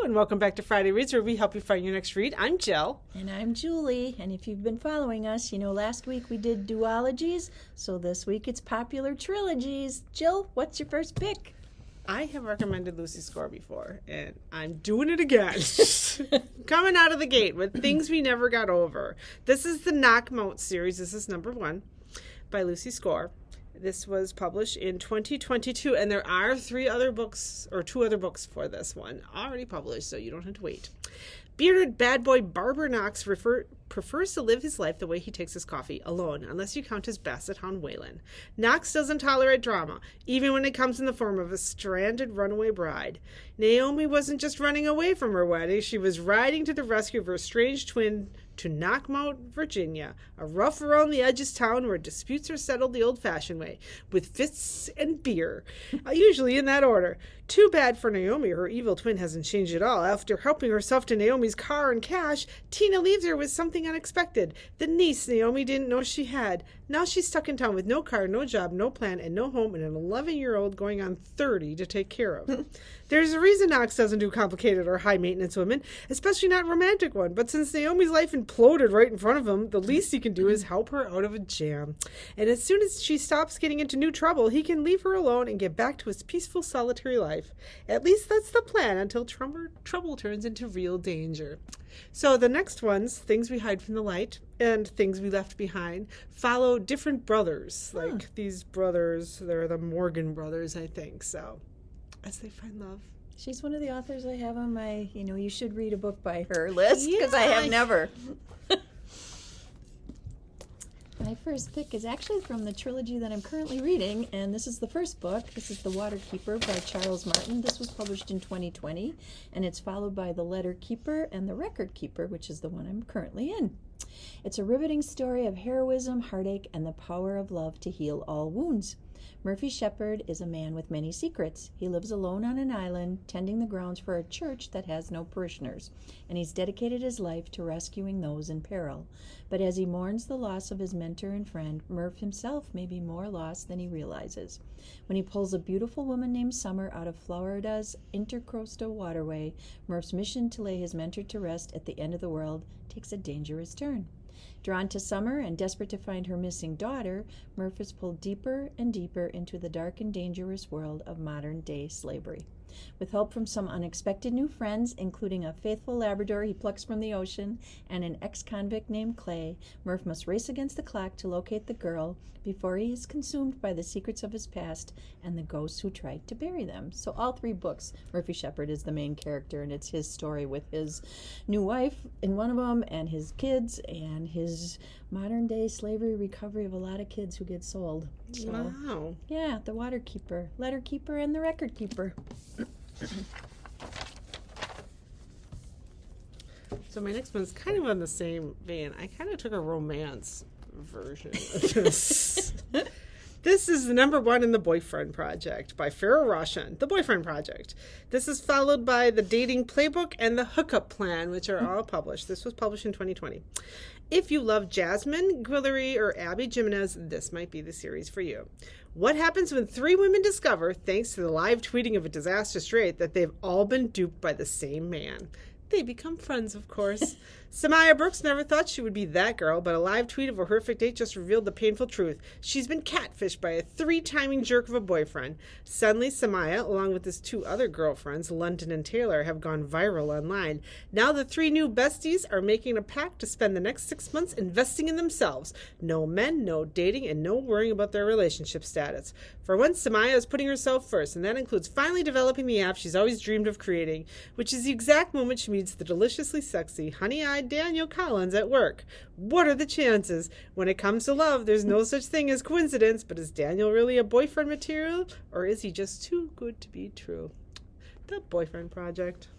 and welcome back to Friday Reads, where we help you find your next read. I'm Jill. And I'm Julie, and if you've been following us, you know last week we did duologies, so this week it's popular trilogies. Jill, what's your first pick? I have recommended Lucy Score before, and I'm doing it again. Coming out of the gate with Things We Never Got Over. This is the Knockmount series. This is number 1 by Lucy Score. This was published in 2022, and there are 2 other books for this one already published, so you don't have to wait. Bearded bad boy Barber Knox prefers to live his life the way he takes his coffee, alone, unless you count his basset hound Waylon. Knox doesn't tolerate drama, even when it comes in the form of a stranded runaway bride. Naomi wasn't just running away from her wedding, she was riding to the rescue of her estranged twin to Knockmount, Virginia, a rough around the edges town where disputes are settled the old-fashioned way, with fists and beer, usually in that order. Too bad for Naomi, her evil twin hasn't changed at all. After helping herself to Naomi's car and cash, Tina leaves her with something unexpected, the niece Naomi didn't know she had. Now she's stuck in town with no car, no job, no plan, and no home, and an 11-year-old going on 30 to take care of. There's a reason Knox doesn't do complicated or high-maintenance women, especially not romantic one, but since Naomi's life imploded right in front of him, the least he can do is help her out of a jam. And as soon as she stops getting into new trouble, he can leave her alone and get back to his peaceful, solitary life. At least that's the plan until trouble turns into real danger. So the next ones, Things We Hide from the Light and Things We Left Behind, follow different brothers. Like these brothers, they're the Morgan brothers, I think. So as they find love. She's one of the authors I have on my, you should read a book by her list, because I have never. My first pick is actually from the trilogy that I'm currently reading, and this is the first book. This is The Waterkeeper by Charles Martin. This was published in 2020, and it's followed by The Letter Keeper and The Record Keeper, which is the one I'm currently in. It's a riveting story of heroism, heartache, and the power of love to heal all wounds. Murphy Shepard is a man with many secrets. He lives alone on an island, tending the grounds for a church that has no parishioners, and he's dedicated his life to rescuing those in peril. But as he mourns the loss of his mentor and friend, Murph himself may be more lost than he realizes. When he pulls a beautiful woman named Summer out of Florida's intercoastal waterway, Murph's mission to lay his mentor to rest at the end of the world takes a dangerous turn. Drawn to Summer and desperate to find her missing daughter, Murph is pulled deeper and deeper into the dark and dangerous world of modern-day slavery. With help from some unexpected new friends, including a faithful Labrador he plucks from the ocean and an ex-convict named Clay, Murph must race against the clock to locate the girl before he is consumed by the secrets of his past and the ghosts who tried to bury them. So all 3 books, Murphy Shepard is the main character, and it's his story with his new wife in one of them and his kids and his modern-day slavery recovery of a lot of kids who get sold. So, wow. Yeah, The Waterkeeper, Letter Keeper, and The Record Keeper. So my next one's kind of on the same vein. I kind of took a romance version of this. This is the number 1 in The Boyfriend Project by Farrah Roshan. The Boyfriend Project. This is followed by The Dating Playbook and The Hookup Plan, which are all published. This was published in 2020. If you love Jasmine Guillory or Abby Jimenez, this might be the series for you. What happens when 3 women discover, thanks to the live tweeting of a disaster straight, that they've all been duped by the same man? They become friends, of course. Samaya Brooks never thought she would be that girl, but a live tweet of a horrific date just revealed the painful truth. She's been catfished by a 3-timing jerk of a boyfriend. Suddenly, Samaya, along with his 2 other girlfriends, London and Taylor, have gone viral online. Now the 3 new besties are making a pact to spend the next 6 months investing in themselves. No men, no dating, and no worrying about their relationship status. For once, Samaya is putting herself first, and that includes finally developing the app she's always dreamed of creating, which is the exact moment she meets the deliciously sexy, honey-eyed Daniel Collins at work. What are the chances? When it comes to love, there's no such thing as coincidence, but is Daniel really a boyfriend material, or is he just too good to be true? The Boyfriend Project.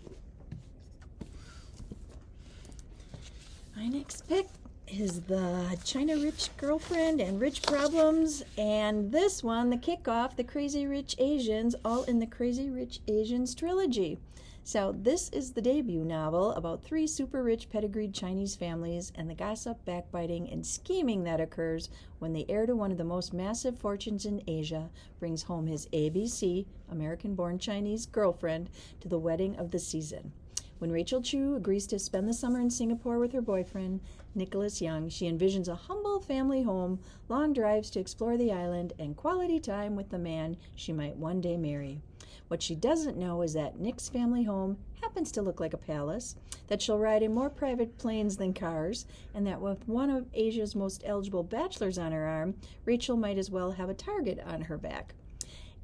My next pick is The China Rich Girlfriend and Rich Problems, and this one, the kickoff, The Crazy Rich Asians, all in the Crazy Rich Asians trilogy. So this is the debut novel about 3 super rich pedigreed Chinese families and the gossip, backbiting, and scheming that occurs when the heir to one of the most massive fortunes in Asia brings home his ABC, American-born Chinese girlfriend, to the wedding of the season. When Rachel Chu agrees to spend the summer in Singapore with her boyfriend, Nicholas Young, she envisions a humble family home, long drives to explore the island, and quality time with the man she might one day marry. What she doesn't know is that Nick's family home happens to look like a palace, that she'll ride in more private planes than cars, and that with one of Asia's most eligible bachelors on her arm, Rachel might as well have a target on her back.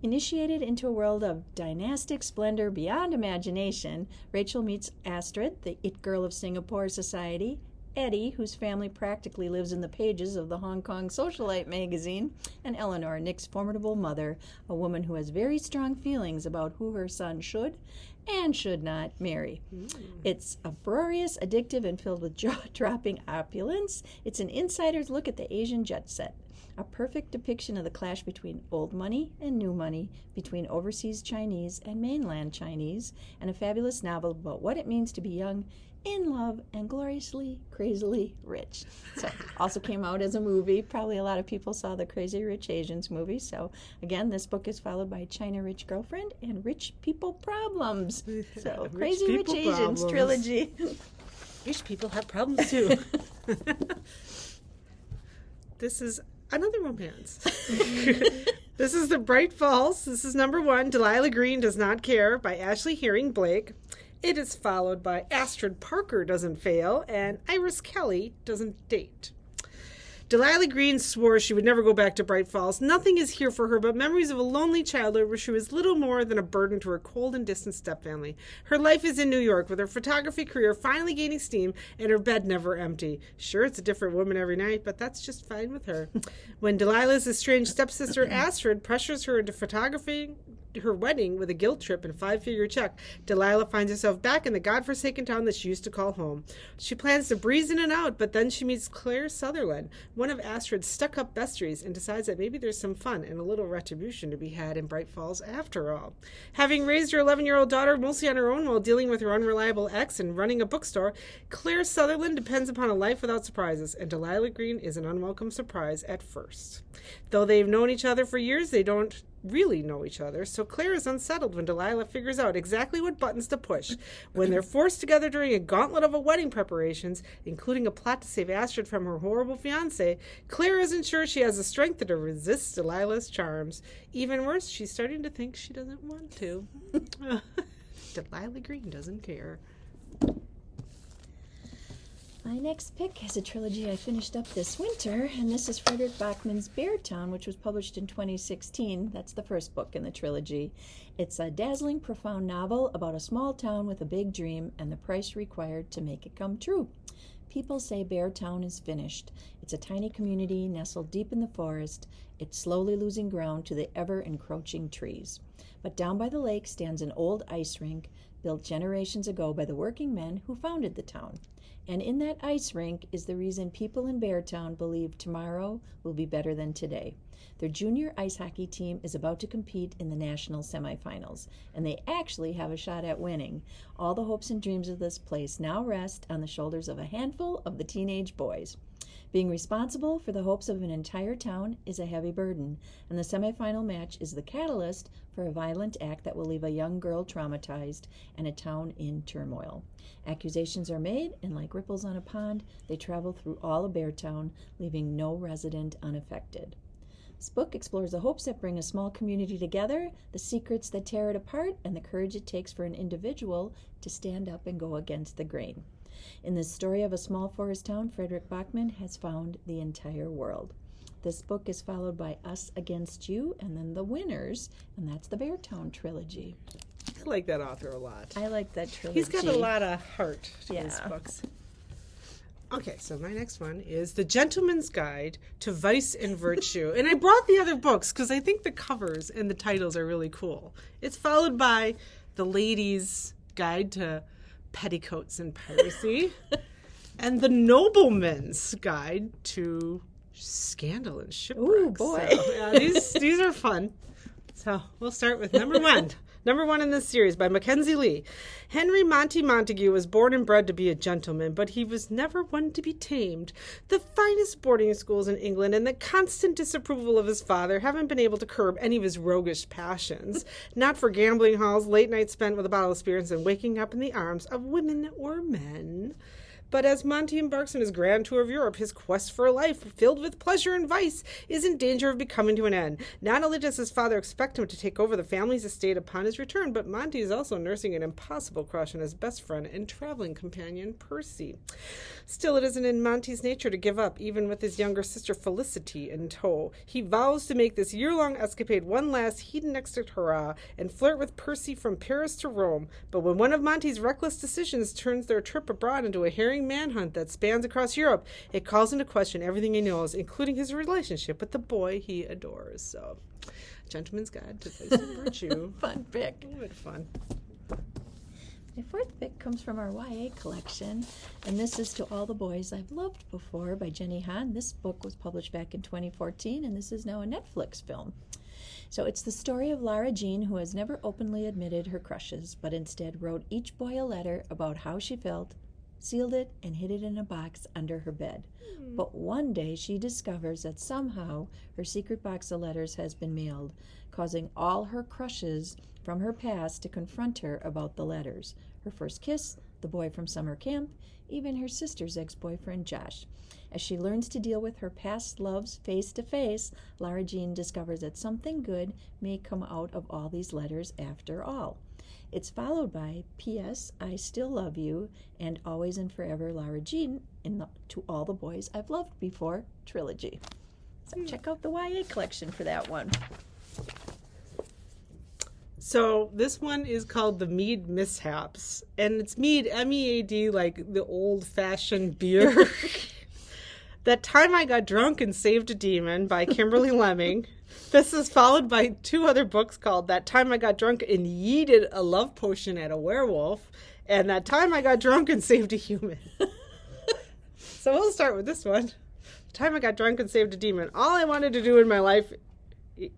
Initiated into a world of dynastic splendor beyond imagination, Rachel meets Astrid, the it girl of Singapore society, Eddie, whose family practically lives in the pages of the Hong Kong Socialite magazine, and Eleanor, Nick's formidable mother, a woman who has very strong feelings about who her son should and should not marry. It's uproarious, addictive, and filled with jaw-dropping opulence. It's an insider's look at the Asian jet set, a perfect depiction of the clash between old money and new money, between overseas Chinese and mainland Chinese, and a fabulous novel about what it means to be young, in love, and gloriously, crazily rich. So also came out as a movie. Probably a lot of people saw the Crazy Rich Asians movie. So again, this book is followed by China Rich Girlfriend and Rich People Problems. So Crazy Rich Asians trilogy. Rich people have problems too. This is another romance. This is The Bright Falls. This is number 1, Delilah Green Does Not Care by Ashley Herring Blake. It is followed by Astrid Parker Doesn't Fail and Iris Kelly Doesn't Date. Delilah Green swore she would never go back to Bright Falls. Nothing is here for her but memories of a lonely childhood where she was little more than a burden to her cold and distant stepfamily. Her life is in New York, with her photography career finally gaining steam and her bed never empty. Sure, it's a different woman every night, but that's just fine with her. When Delilah's estranged stepsister Astrid pressures her into photographing her wedding with a guilt trip and 5-figure check, Delilah finds herself back in the godforsaken town that she used to call home. She plans to breeze in and out, but then she meets Claire Sutherland, one of Astrid's stuck-up besties, and decides that maybe there's some fun and a little retribution to be had in Bright Falls after all. Having raised her 11-year-old daughter mostly on her own while dealing with her unreliable ex and running a bookstore, Claire Sutherland depends upon a life without surprises, and Delilah Green is an unwelcome surprise at first. Though they've known each other for years, they don't really know each other, so Claire is unsettled when Delilah figures out exactly what buttons to push. When they're forced together during a gauntlet of wedding preparations, including a plot to save Astrid from her horrible fiancé, Claire isn't sure she has the strength to resist Delilah's charms. Even worse, she's starting to think she doesn't want to. Delilah Green doesn't care. My next pick is a trilogy I finished up this winter, and this is Frederick Bachman's Beartown, which was published in 2016. That's the first book in the trilogy. It's a dazzling, profound novel about a small town with a big dream and the price required to make it come true. People say Beartown is finished. It's a tiny community nestled deep in the forest. It's slowly losing ground to the ever-encroaching trees. But down by the lake stands an old ice rink built generations ago by the working men who founded the town. And in that ice rink is the reason people in Beartown believe tomorrow will be better than today. Their junior ice hockey team is about to compete in the national semifinals, and they actually have a shot at winning. All the hopes and dreams of this place now rest on the shoulders of a handful of the teenage boys. Being responsible for the hopes of an entire town is a heavy burden, and the semifinal match is the catalyst for a violent act that will leave a young girl traumatized and a town in turmoil. Accusations are made, and like ripples on a pond, they travel through all of Beartown, leaving no resident unaffected. This book explores the hopes that bring a small community together, the secrets that tear it apart, and the courage it takes for an individual to stand up and go against the grain. In this story of a small forest town, Frederick Bachman has found the entire world. This book is followed by Us Against You, and then The Winners, and that's the Beartown trilogy. I like that author a lot. I like that trilogy. He's got a lot of heart to his books. Okay, so my next one is The Gentleman's Guide to Vice and Virtue. And I brought the other books because I think the covers and the titles are really cool. It's followed by The Lady's Guide to Petticoats and Piracy and The Nobleman's Guide to Scandal and Shipwreck. Ooh, boy. So, yeah, these are fun. So we'll start with number 1, Number 1 in this series by Mackenzie Lee. Henry Monty Montague was born and bred to be a gentleman, but he was never one to be tamed. The finest boarding schools in England and the constant disapproval of his father haven't been able to curb any of his roguish passions. Not for gambling halls, late nights spent with a bottle of spirits, and waking up in the arms of women or men. But as Monty embarks on his grand tour of Europe, his quest for a life filled with pleasure and vice is in danger of becoming to an end. Not only does his father expect him to take over the family's estate upon his return, but Monty is also nursing an impossible crush on his best friend and traveling companion, Percy. Still, it isn't in Monty's nature to give up, even with his younger sister Felicity in tow. He vows to make this year-long escapade one last hedonistic hurrah and flirt with Percy from Paris to Rome. But when one of Monty's reckless decisions turns their trip abroad into a harrowing manhunt that spans across Europe, it calls into question everything he knows, including his relationship with the boy he adores. So, Gentleman's Guide to Vice and Virtue. Fun pick. A little bit fun. My fourth pick comes from our YA collection, and this is To All the Boys I've Loved Before by Jenny Han. This book was published back in 2014, and this is now a Netflix film. So it's the story of Lara Jean, who has never openly admitted her crushes, but instead wrote each boy a letter about how she felt, sealed it, and hid it in a box under her bed. But one day she discovers that somehow her secret box of letters has been mailed, causing all her crushes from her past to confront her about the letters. Her first kiss, the boy from summer camp, even her sister's ex-boyfriend Josh. As she learns to deal with her past loves face to face, Lara Jean discovers that something good may come out of all these letters after all. It's followed by P.S. I Still Love You and Always and Forever Lara Jean in the To All the Boys I've Loved Before trilogy. So check out the YA collection for that one. So this one is called The Mead Mishaps, and it's mead, M-E-A-D, like the old-fashioned beer. That Time I Got Drunk and Saved a Demon by Kimberly Lemming. This is followed by 2 other books called That Time I Got Drunk and Yeeted a Love Potion at a Werewolf, and That Time I Got Drunk and Saved a Human. So we'll start with this one. The Time I Got Drunk and Saved a Demon. All I wanted to do in my life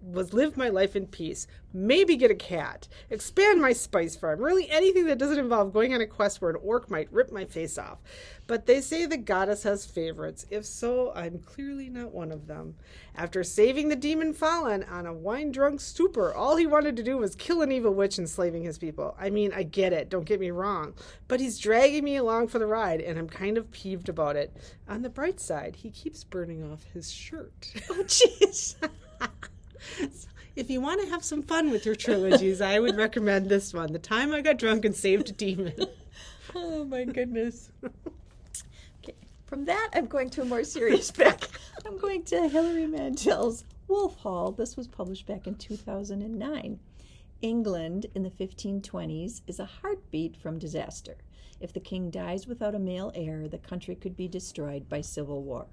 was live my life in peace, maybe get a cat, expand my spice farm, really anything that doesn't involve going on a quest where an orc might rip my face off. But they say the goddess has favorites. If so, I'm clearly not one of them. After saving the demon Fallen on a wine-drunk stupor, all he wanted to do was kill an evil witch enslaving his people. I mean, I get it, don't get me wrong, but he's dragging me along for the ride, and I'm kind of peeved about it. On the bright side, he keeps burning off his shirt. Oh, jeez. If you want to have some fun with your trilogies, I would recommend this one, The Time I Got Drunk and Saved a Demon. Oh, my goodness. Okay, from that, I'm going to a more serious pick. I'm going to Hilary Mantel's Wolf Hall. This was published back in 2009. England in the 1520s is a heartbeat from disaster. If the king dies without a male heir, the country could be destroyed by civil war.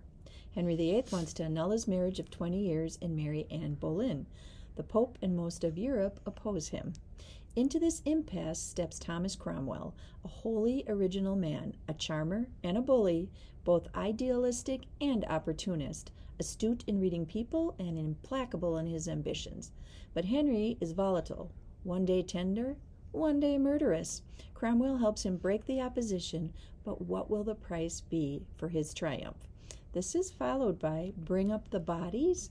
Henry VIII wants to annul his marriage of 20 years and marry Anne Boleyn. The Pope and most of Europe oppose him. Into this impasse steps Thomas Cromwell, a wholly original man, a charmer and a bully, both idealistic and opportunist, astute in reading people and implacable in his ambitions. But Henry is volatile, one day tender, one day murderous. Cromwell helps him break the opposition, but what will the price be for his triumph? This is followed by Bring Up the Bodies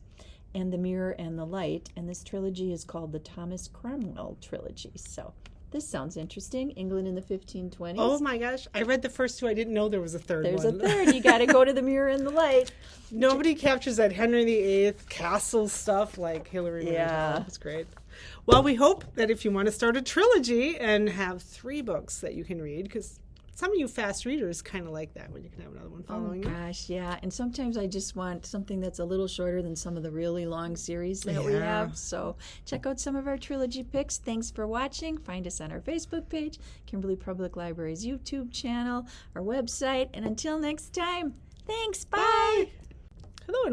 and The Mirror and the Light, and this trilogy is called the Thomas Cromwell Trilogy. So this sounds interesting. England in the 1520s. Oh my gosh, I read the first 2. I didn't know there was a third There's one. a third. You got to go to The Mirror and the Light. Nobody captures that Henry VIII castle stuff like Hilary Mantel. Yeah. That's great. Well, we hope that if you want to start a trilogy and have 3 books that you can read, because some of you fast readers kind of like that when you can have another one following you. Oh, gosh, yeah. And sometimes I just want something that's a little shorter than some of the really long series that we have. So check out some of our trilogy picks. Thanks for watching. Find us on our Facebook page, Kimberly Public Library's YouTube channel, our website. And until next time, thanks. Bye. Bye.